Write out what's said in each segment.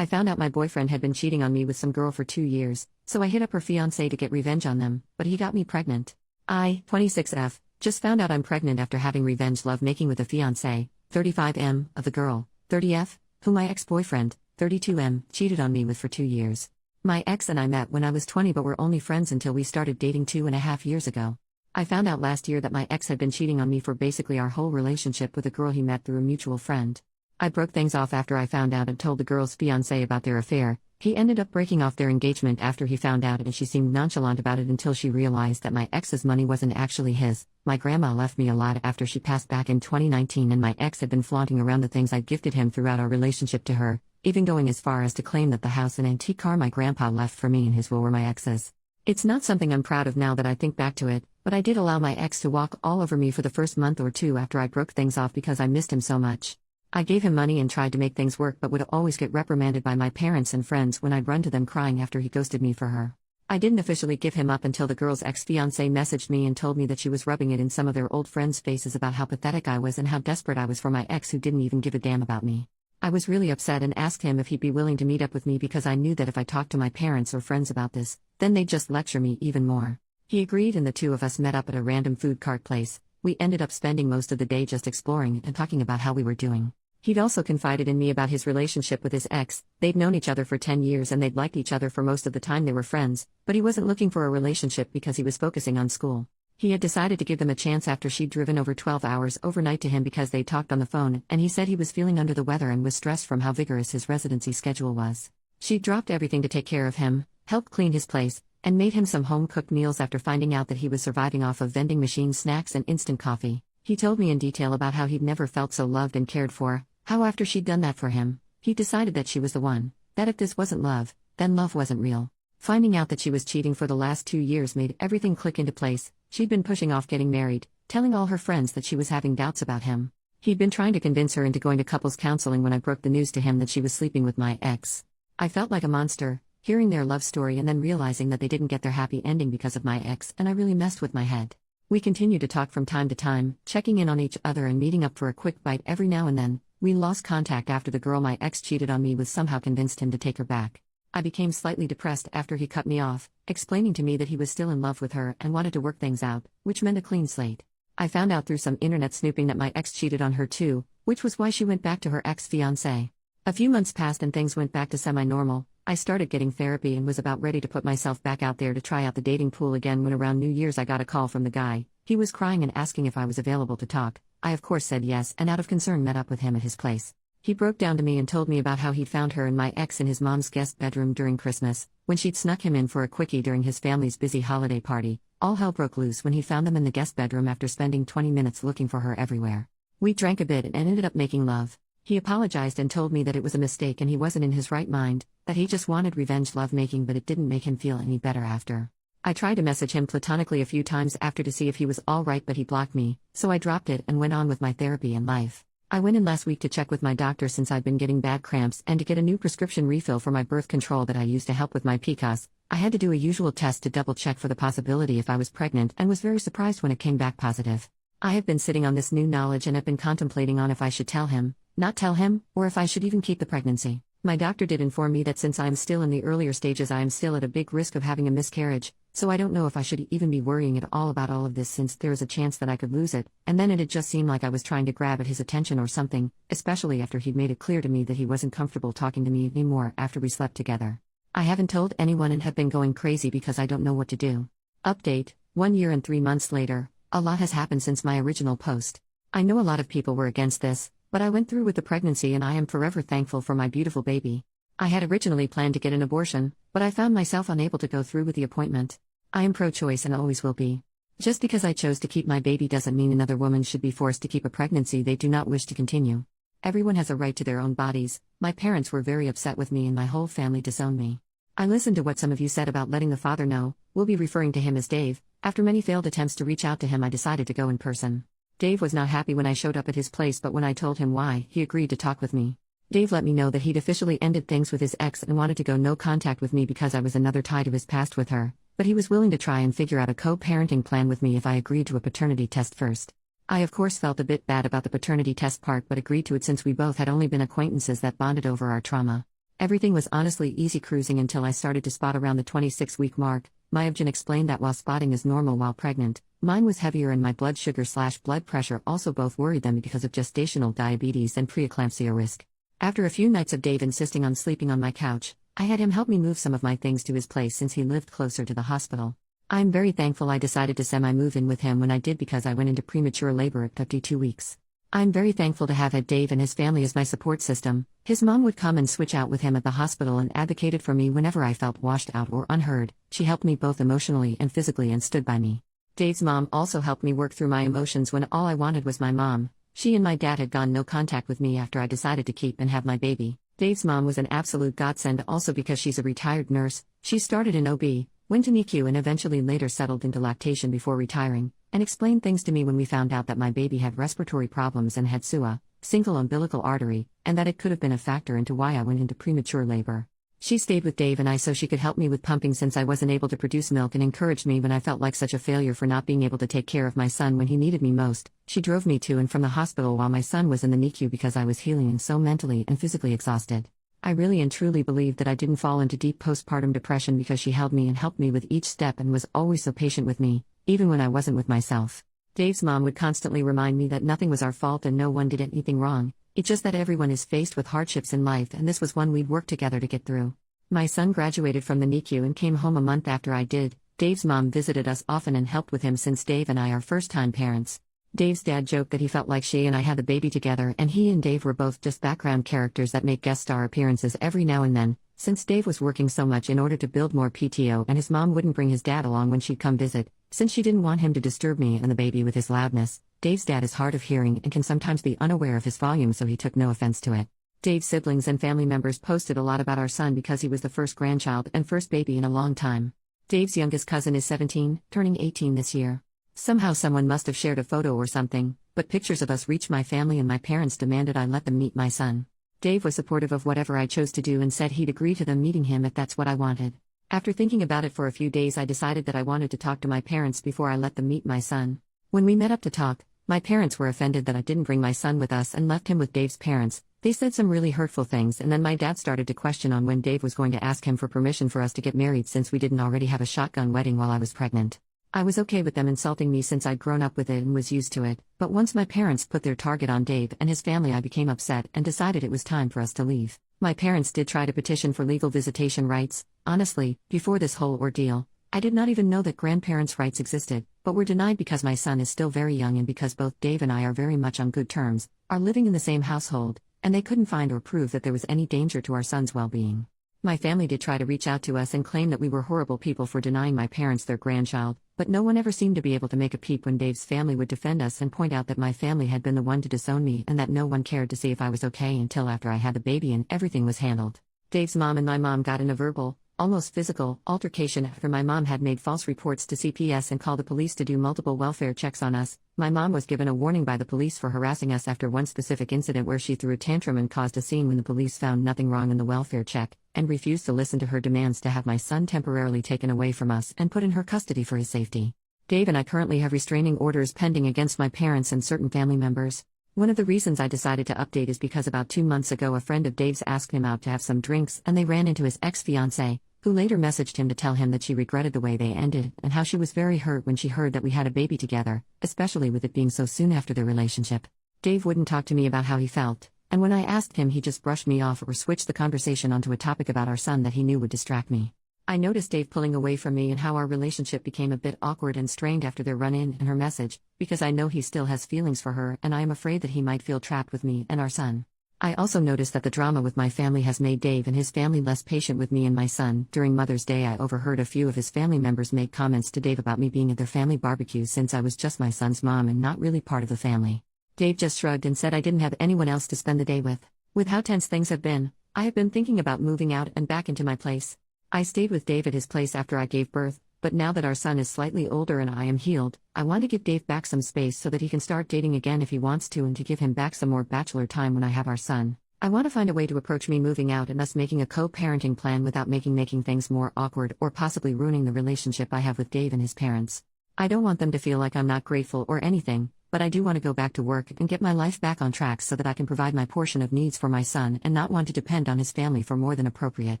I found out my boyfriend had been cheating on me with some girl for 2 years, so I hit up her fiancé to get revenge on them, but he got me pregnant. I, 26F, just found out I'm pregnant after having revenge love making with a fiancé, 35M, of the girl, 30F, who my ex-boyfriend, 32M, cheated on me with for 2 years. My ex and I met when I was 20 but were only friends until we started dating 2.5 years ago. I found out last year that my ex had been cheating on me for basically our whole relationship with a girl he met through a mutual friend. I broke things off after I found out and told the girl's fiancé about their affair. He ended up breaking off their engagement after he found out, and she seemed nonchalant about it until she realized that my ex's money wasn't actually his. My grandma left me a lot after she passed back in 2019, and my ex had been flaunting around the things I'd gifted him throughout our relationship to her, even going as far as to claim that the house and antique car my grandpa left for me in his will were my ex's. It's not something I'm proud of now that I think back to it, but I did allow my ex to walk all over me for the first month or two after I broke things off because I missed him so much. I gave him money and tried to make things work but would always get reprimanded by my parents and friends when I'd run to them crying after he ghosted me for her. I didn't officially give him up until the girl's ex-fiancé messaged me and told me that she was rubbing it in some of their old friends' faces about how pathetic I was and how desperate I was for my ex who didn't even give a damn about me. I was really upset and asked him if he'd be willing to meet up with me because I knew that if I talked to my parents or friends about this, then they'd just lecture me even more. He agreed and the two of us met up at a random food cart place. We ended up spending most of the day just exploring and talking about how we were doing. He'd also confided in me about his relationship with his ex. They'd known each other for 10 years and they'd liked each other for most of the time they were friends, but he wasn't looking for a relationship because he was focusing on school. He had decided to give them a chance after she'd driven over 12 hours overnight to him because they talked on the phone, and he said he was feeling under the weather and was stressed from how vigorous his residency schedule was. She'd dropped everything to take care of him, helped clean his place, and made him some home-cooked meals after finding out that he was surviving off of vending machine snacks and instant coffee. He told me in detail about how he'd never felt so loved and cared for, how after she'd done that for him, he decided that she was the one, that if this wasn't love, then love wasn't real. Finding out that she was cheating for the last 2 years made everything click into place. She'd been pushing off getting married, telling all her friends that she was having doubts about him. He'd been trying to convince her into going to couples counseling when I broke the news to him that she was sleeping with my ex. I felt like a monster, hearing their love story and then realizing that they didn't get their happy ending because of my ex, and I really messed with my head. We continued to talk from time to time, checking in on each other and meeting up for a quick bite every now and then. We lost contact after the girl my ex cheated on me with somehow convinced him to take her back. I became slightly depressed after he cut me off, explaining to me that he was still in love with her and wanted to work things out, which meant a clean slate. I found out through some internet snooping that my ex cheated on her too, which was why she went back to her ex-fiancé. A few months passed and things went back to semi-normal. I started getting therapy and was about ready to put myself back out there to try out the dating pool again when around New Year's I got a call from the guy. He was crying and asking if I was available to talk. I of course said yes and out of concern met up with him at his place. He broke down to me and told me about how he'd found her and my ex in his mom's guest bedroom during Christmas, when she'd snuck him in for a quickie during his family's busy holiday party. All hell broke loose when he found them in the guest bedroom after spending 20 minutes looking for her everywhere. We drank a bit and ended up making love. He apologized and told me that it was a mistake and he wasn't in his right mind, that he just wanted revenge lovemaking but it didn't make him feel any better after. I tried to message him platonically a few times after to see if he was alright but he blocked me, so I dropped it and went on with my therapy and life. I went in last week to check with my doctor since I'd been getting bad cramps and to get a new prescription refill for my birth control that I use to help with my PCOS. I had to do a usual test to double check for the possibility if I was pregnant and was very surprised when it came back positive. I have been sitting on this new knowledge and have been contemplating on if I should tell him, not tell him, or if I should even keep the pregnancy. My doctor did inform me that since I am still in the earlier stages I am still at a big risk of having a miscarriage, so I don't know if I should even be worrying at all about all of this since there is a chance that I could lose it, and then it'd just seem like I was trying to grab at his attention or something, especially after he'd made it clear to me that he wasn't comfortable talking to me anymore after we slept together. I haven't told anyone and have been going crazy because I don't know what to do. Update, 1 year and 3 months later, a lot has happened since my original post. I know a lot of people were against this, but I went through with the pregnancy and I am forever thankful for my beautiful baby. I had originally planned to get an abortion, but I found myself unable to go through with the appointment. I am pro-choice and always will be. Just because I chose to keep my baby doesn't mean another woman should be forced to keep a pregnancy they do not wish to continue. Everyone has a right to their own bodies. My parents were very upset with me and my whole family disowned me. I listened to what some of you said about letting the father know, we'll be referring to him as Dave. After many failed attempts to reach out to him I decided to go in person. Dave was not happy when I showed up at his place but when I told him why, he agreed to talk with me. Dave let me know that he'd officially ended things with his ex and wanted to go no contact with me because I was another tie to his past with her, but he was willing to try and figure out a co-parenting plan with me if I agreed to a paternity test first. I of course felt a bit bad about the paternity test part but agreed to it since we both had only been acquaintances that bonded over our trauma. Everything was honestly easy cruising until I started to spot around the 26-week mark. My obgyn explained that while spotting is normal while pregnant, mine was heavier and my blood sugar/blood pressure also both worried them because of gestational diabetes and preeclampsia risk. After a few nights of Dave insisting on sleeping on my couch, I had him help me move some of my things to his place since he lived closer to the hospital. I'm very thankful I decided to semi-move in with him when I did because I went into premature labor at 52 weeks. I'm very thankful to have had Dave and his family as my support system. His mom would come and switch out with him at the hospital and advocated for me whenever I felt washed out or unheard. She helped me both emotionally and physically and stood by me. Dave's mom also helped me work through my emotions when all I wanted was my mom. She and my dad had gone no contact with me after I decided to keep and have my baby. Dave's mom was an absolute godsend also because she's a retired nurse. She started in OB, went to NICU and eventually later settled into lactation before retiring, and explained things to me when we found out that my baby had respiratory problems and had SUA, single umbilical artery, and that it could have been a factor into why I went into premature labor. She stayed with Dave and I so she could help me with pumping since I wasn't able to produce milk and encouraged me when I felt like such a failure for not being able to take care of my son when he needed me most. She drove me to and from the hospital while my son was in the NICU because I was healing and so mentally and physically exhausted. I really and truly believe that I didn't fall into deep postpartum depression because she held me and helped me with each step and was always so patient with me, even when I wasn't with myself. Dave's mom would constantly remind me that nothing was our fault and no one did anything wrong, it's just that everyone is faced with hardships in life and this was one we'd work together to get through. My son graduated from the NICU and came home a month after I did. Dave's mom visited us often and helped with him since Dave and I are first-time parents. Dave's dad joked that he felt like she and I had the baby together and he and Dave were both just background characters that make guest star appearances every now and then, since Dave was working so much in order to build more PTO and his mom wouldn't bring his dad along when she'd come visit, since she didn't want him to disturb me and the baby with his loudness. Dave's dad is hard of hearing and can sometimes be unaware of his volume so he took no offense to it. Dave's siblings and family members posted a lot about our son because he was the first grandchild and first baby in a long time. Dave's youngest cousin is 17, turning 18 this year. Somehow someone must have shared a photo or something, but pictures of us reached my family and my parents demanded I let them meet my son. Dave was supportive of whatever I chose to do and said he'd agree to them meeting him if that's what I wanted. After thinking about it for a few days I decided that I wanted to talk to my parents before I let them meet my son. When we met up to talk, my parents were offended that I didn't bring my son with us and left him with Dave's parents. They said some really hurtful things and then my dad started to question on when Dave was going to ask him for permission for us to get married since we didn't already have a shotgun wedding while I was pregnant. I was okay with them insulting me since I'd grown up with it and was used to it, but once my parents put their target on Dave and his family I became upset and decided it was time for us to leave. My parents did try to petition for legal visitation rights. Honestly, before this whole ordeal, I did not even know that grandparents' rights existed, but were denied because my son is still very young and because both Dave and I are very much on good terms, are living in the same household, and they couldn't find or prove that there was any danger to our son's well-being. My family did try to reach out to us and claim that we were horrible people for denying my parents their grandchild, but no one ever seemed to be able to make a peep when Dave's family would defend us and point out that my family had been the one to disown me and that no one cared to see if I was okay until after I had the baby and everything was handled. Dave's mom and my mom got in a verbal, almost physical, altercation after my mom had made false reports to CPS and called the police to do multiple welfare checks on us. My mom was given a warning by the police for harassing us after one specific incident where she threw a tantrum and caused a scene when the police found nothing wrong in the welfare check, and refused to listen to her demands to have my son temporarily taken away from us and put in her custody for his safety. Dave and I currently have restraining orders pending against my parents and certain family members. One of the reasons I decided to update is because about 2 months ago a friend of Dave's asked him out to have some drinks and they ran into his ex-fiancée, who later messaged him to tell him that she regretted the way they ended and how she was very hurt when she heard that we had a baby together, especially with it being so soon after their relationship. Dave wouldn't talk to me about how he felt, and when I asked him he just brushed me off or switched the conversation onto a topic about our son that he knew would distract me. I noticed Dave pulling away from me and how our relationship became a bit awkward and strained after their run-in and her message, because I know he still has feelings for her and I am afraid that he might feel trapped with me and our son. I also noticed that the drama with my family has made Dave and his family less patient with me and my son. During Mother's Day I overheard a few of his family members make comments to Dave about me being at their family barbecue since I was just my son's mom and not really part of the family. Dave just shrugged and said I didn't have anyone else to spend the day with. With how tense things have been, I have been thinking about moving out and back into my place. I stayed with Dave at his place after I gave birth, but now that our son is slightly older and I am healed, I want to give Dave back some space so that he can start dating again if he wants to and to give him back some more bachelor time when I have our son. I want to find a way to approach me moving out and us making a co-parenting plan without making things more awkward or possibly ruining the relationship I have with Dave and his parents. I don't want them to feel like I'm not grateful or anything, but I do want to go back to work and get my life back on track so that I can provide my portion of needs for my son and not want to depend on his family for more than appropriate.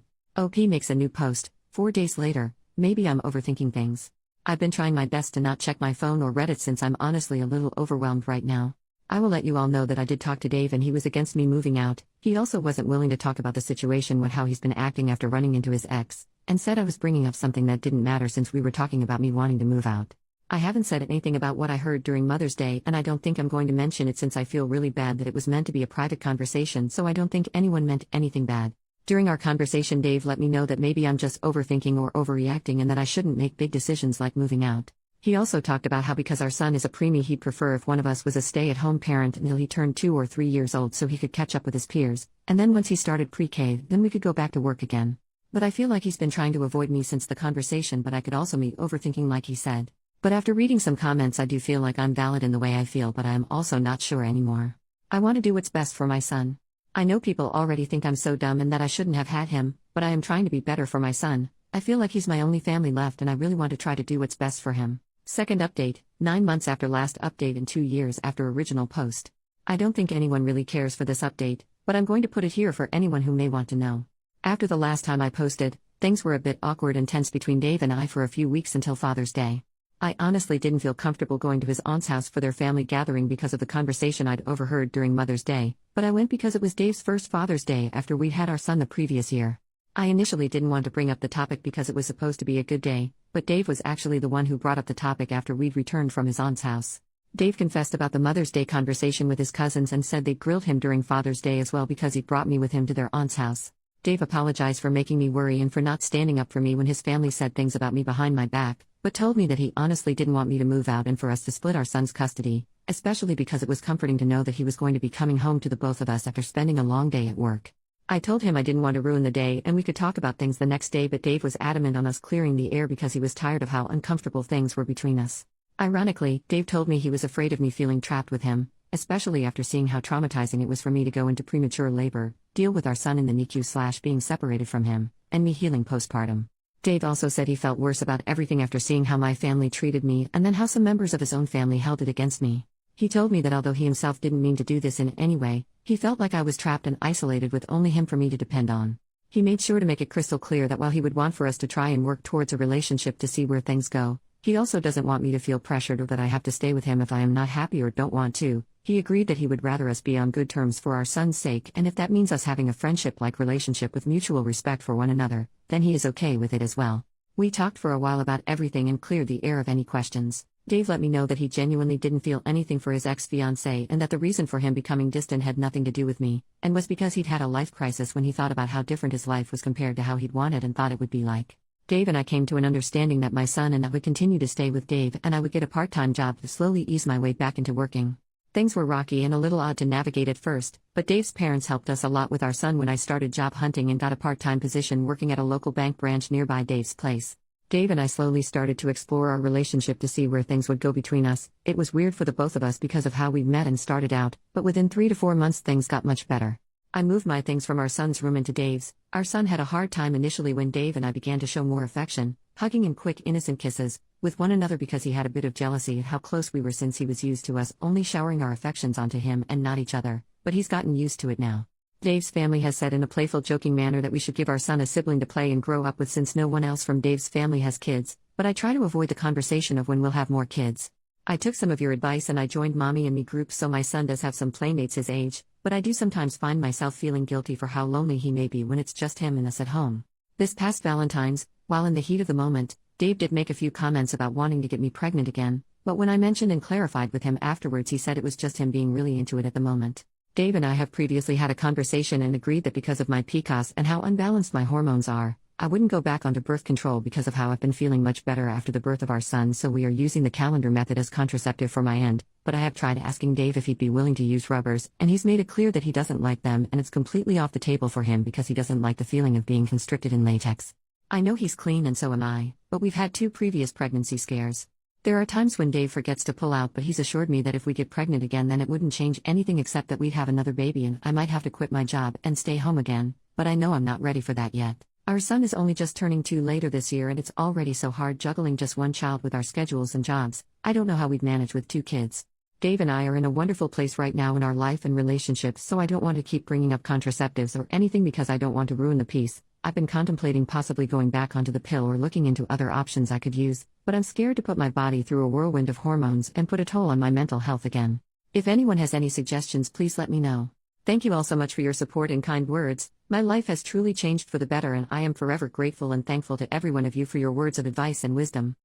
OP makes a new post, 4 days later. Maybe I'm overthinking things. I've been trying my best to not check my phone or Reddit since I'm honestly a little overwhelmed right now. I will let you all know that I did talk to Dave and he was against me moving out. He also wasn't willing to talk about the situation with how he's been acting after running into his ex, and said I was bringing up something that didn't matter since we were talking about me wanting to move out. I haven't said anything about what I heard during Mother's Day, and I don't think I'm going to mention it since I feel really bad that it was meant to be a private conversation, so I don't think anyone meant anything bad. During our conversation, Dave let me know that maybe I'm just overthinking or overreacting and that I shouldn't make big decisions like moving out. He also talked about how because our son is a preemie, he'd prefer if one of us was a stay-at-home parent until he turned 2 or 3 years old so he could catch up with his peers, and then once he started pre-K, then we could go back to work again. But I feel like he's been trying to avoid me since the conversation, but I could also be overthinking like he said. But after reading some comments, I do feel like I'm valid in the way I feel, but I am also not sure anymore. I want to do what's best for my son. I know people already think I'm so dumb and that I shouldn't have had him, but I am trying to be better for my son. I feel like he's my only family left and I really want to try to do what's best for him. Second update, 9 months after last update and 2 years after original post. I don't think anyone really cares for this update, but I'm going to put it here for anyone who may want to know. After the last time I posted, things were a bit awkward and tense between Dave and I for a few weeks until Father's Day. I honestly didn't feel comfortable going to his aunt's house for their family gathering because of the conversation I'd overheard during Mother's Day, but I went because it was Dave's first Father's Day after we'd had our son the previous year. I initially didn't want to bring up the topic because it was supposed to be a good day, but Dave was actually the one who brought up the topic after we'd returned from his aunt's house. Dave confessed about the Mother's Day conversation with his cousins and said they grilled him during Father's Day as well because he brought me with him to their aunt's house. Dave apologized for making me worry and for not standing up for me when his family said things about me behind my back, but told me that he honestly didn't want me to move out and for us to split our son's custody, especially because it was comforting to know that he was going to be coming home to the both of us after spending a long day at work. I told him I didn't want to ruin the day and we could talk about things the next day, but Dave was adamant on us clearing the air because he was tired of how uncomfortable things were between us. Ironically, Dave told me he was afraid of me feeling trapped with him, especially after seeing how traumatizing it was for me to go into premature labor, deal with our son in the NICU/being separated from him, and me healing postpartum. Dave also said he felt worse about everything after seeing how my family treated me and then how some members of his own family held it against me. He told me that although he himself didn't mean to do this in any way, he felt like I was trapped and isolated with only him for me to depend on. He made sure to make it crystal clear that while he would want for us to try and work towards a relationship to see where things go, he also doesn't want me to feel pressured or that I have to stay with him if I am not happy or don't want to. He agreed that he would rather us be on good terms for our son's sake, and if that means us having a friendship-like relationship with mutual respect for one another, then he is okay with it as well. We talked for a while about everything and cleared the air of any questions. Dave let me know that he genuinely didn't feel anything for his ex-fiancée and that the reason for him becoming distant had nothing to do with me, and was because he'd had a life crisis when he thought about how different his life was compared to how he'd wanted and thought it would be like. Dave and I came to an understanding that my son and I would continue to stay with Dave and I would get a part-time job to slowly ease my way back into working. Things were rocky and a little odd to navigate at first, but Dave's parents helped us a lot with our son when I started job hunting and got a part-time position working at a local bank branch nearby Dave's place. Dave and I slowly started to explore our relationship to see where things would go between us. It was weird for the both of us because of how we met and started out, but within 3 to 4 months things got much better. I moved my things from our son's room into Dave's. Our son had a hard time initially when Dave and I began to show more affection, hugging and quick innocent kisses, with one another because he had a bit of jealousy at how close we were since he was used to us only showering our affections onto him and not each other, but he's gotten used to it now. Dave's family has said in a playful joking manner that we should give our son a sibling to play and grow up with since no one else from Dave's family has kids, but I try to avoid the conversation of when we'll have more kids. I took some of your advice and I joined Mommy and Me groups so my son does have some playmates his age, but I do sometimes find myself feeling guilty for how lonely he may be when it's just him and us at home. This past Valentine's, while in the heat of the moment, Dave did make a few comments about wanting to get me pregnant again, but when I mentioned and clarified with him afterwards he said it was just him being really into it at the moment. Dave and I have previously had a conversation and agreed that because of my PCOS and how unbalanced my hormones are, I wouldn't go back onto birth control because of how I've been feeling much better after the birth of our son, so we are using the calendar method as contraceptive for my end, but I have tried asking Dave if he'd be willing to use rubbers, and he's made it clear that he doesn't like them and it's completely off the table for him because he doesn't like the feeling of being constricted in latex. I know he's clean and so am I, but we've had 2 previous pregnancy scares. There are times when Dave forgets to pull out, but he's assured me that if we get pregnant again then it wouldn't change anything except that we'd have another baby and I might have to quit my job and stay home again, but I know I'm not ready for that yet. Our son is only just turning 2 later this year and it's already so hard juggling just one child with our schedules and jobs. I don't know how we'd manage with 2 kids. Dave and I are in a wonderful place right now in our life and relationships, so I don't want to keep bringing up contraceptives or anything because I don't want to ruin the peace. I've been contemplating possibly going back onto the pill or looking into other options I could use, but I'm scared to put my body through a whirlwind of hormones and put a toll on my mental health again. If anyone has any suggestions, please let me know. Thank you all so much for your support and kind words. My life has truly changed for the better, and I am forever grateful and thankful to every one of you for your words of advice and wisdom.